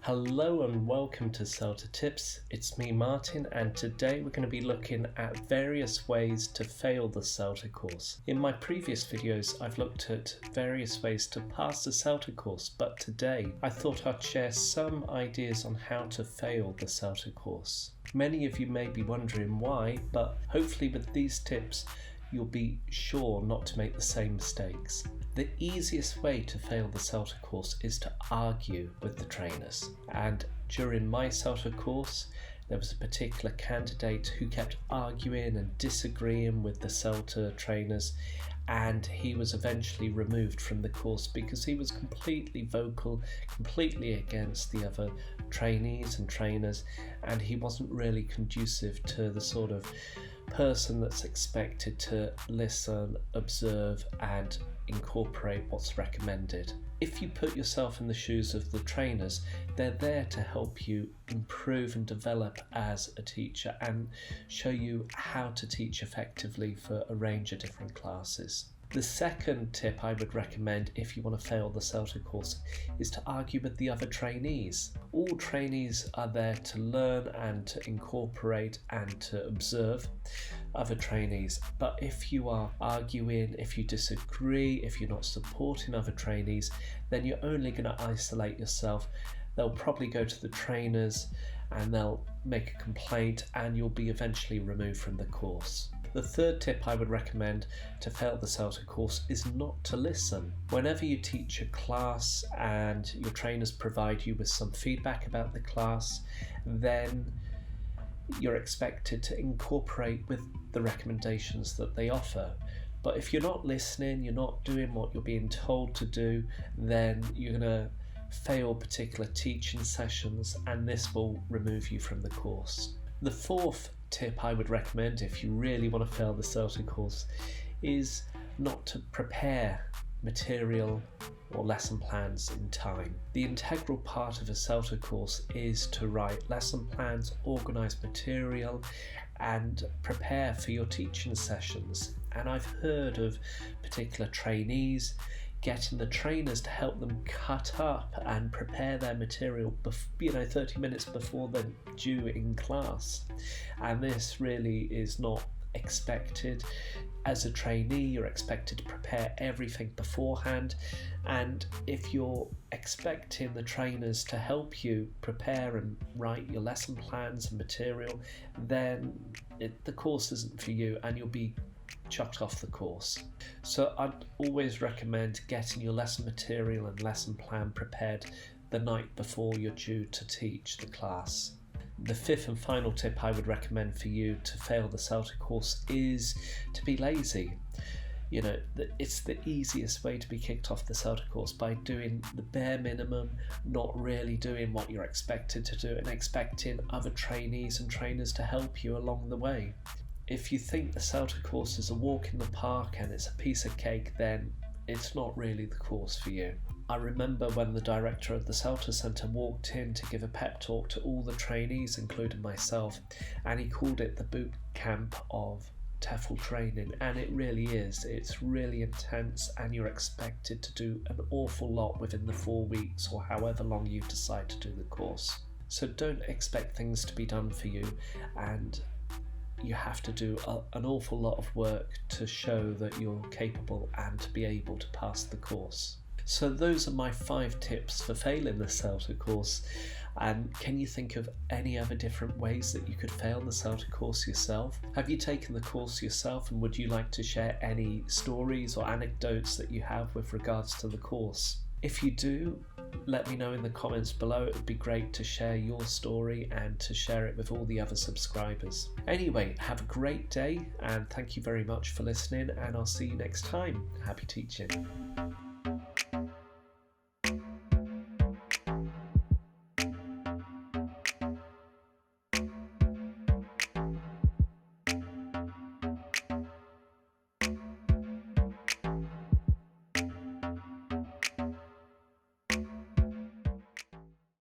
Hello and welcome to CELTA Tips. It's me Martin, and today we're going to be looking at various ways to fail the CELTA course. In my previous videos I've looked at various ways to pass the CELTA course, but today I thought I'd share some ideas on how to fail the CELTA course. Many of you may be wondering why, but hopefully with these tips you'll be sure not to make the same mistakes. The easiest way to fail the CELTA course is to argue with the trainers. And during my CELTA course, there was a particular candidate who kept arguing and disagreeing with the CELTA trainers, and he was eventually removed from the course because he was completely vocal, completely against the other trainees and trainers, and he wasn't really conducive to the sort of person that's expected to listen, observe and incorporate what's recommended. If you put yourself in the shoes of the trainers, they're there to help you improve and develop as a teacher and show you how to teach effectively for a range of different classes. The second tip I would recommend if you want to fail the CELTA course is to argue with the other trainees. All trainees are there to learn and to incorporate and to observe other trainees, but if you are arguing, if you disagree, if you're not supporting other trainees, then you're only going to isolate yourself. They'll probably go to the trainers and they'll make a complaint and you'll be eventually removed from the course. The third tip I would recommend to fail the CELTA course is not to listen. Whenever you teach a class and your trainers provide you with some feedback about the class, then you're expected to incorporate with the recommendations that they offer. But if you're not listening, you're not doing what you're being told to do, then you're going to fail particular teaching sessions and this will remove you from the course. The fourth tip I would recommend if you really want to fail the CELTA course is not to prepare material or lesson plans in time. The integral part of a CELTA course is to write lesson plans, organise material and prepare for your teaching sessions. And I've heard of particular trainees getting the trainers to help them cut up and prepare their material 30 minutes before they're due in class, and this really is not expected. As a trainee, you're expected to prepare everything beforehand, and if you're expecting the trainers to help you prepare and write your lesson plans and material, then the course isn't for you and you'll be chucked off the course. So I'd always recommend getting your lesson material and lesson plan prepared the night before you're due to teach the class. The fifth and final tip I would recommend for you to fail the CELTA course is to be lazy. You know, it's the easiest way to be kicked off the CELTA course, by doing the bare minimum, not really doing what you're expected to do and expecting other trainees and trainers to help you along the way. If you think the CELTA course is a walk in the park and it's a piece of cake, then it's not really the course for you. I remember when the director of the CELTA Centre walked in to give a pep talk to all the trainees, including myself, and he called it the boot camp of TEFL training, and it really is. It's really intense and you're expected to do an awful lot within the 4 weeks or however long you decide to do the course. So don't expect things to be done for you, and you have to do an awful lot of work to show that you're capable and to be able to pass the course. So those are my 5 tips for failing the CELTA course. And can you think of any other different ways that you could fail the CELTA course yourself? Have you taken the course yourself, and would you like to share any stories or anecdotes that you have with regards to the course? If you do, let me know in the comments below. It would be great to share your story and to share it with all the other subscribers. Anyway, have a great day and thank you very much for listening, and I'll see you next time. Happy teaching.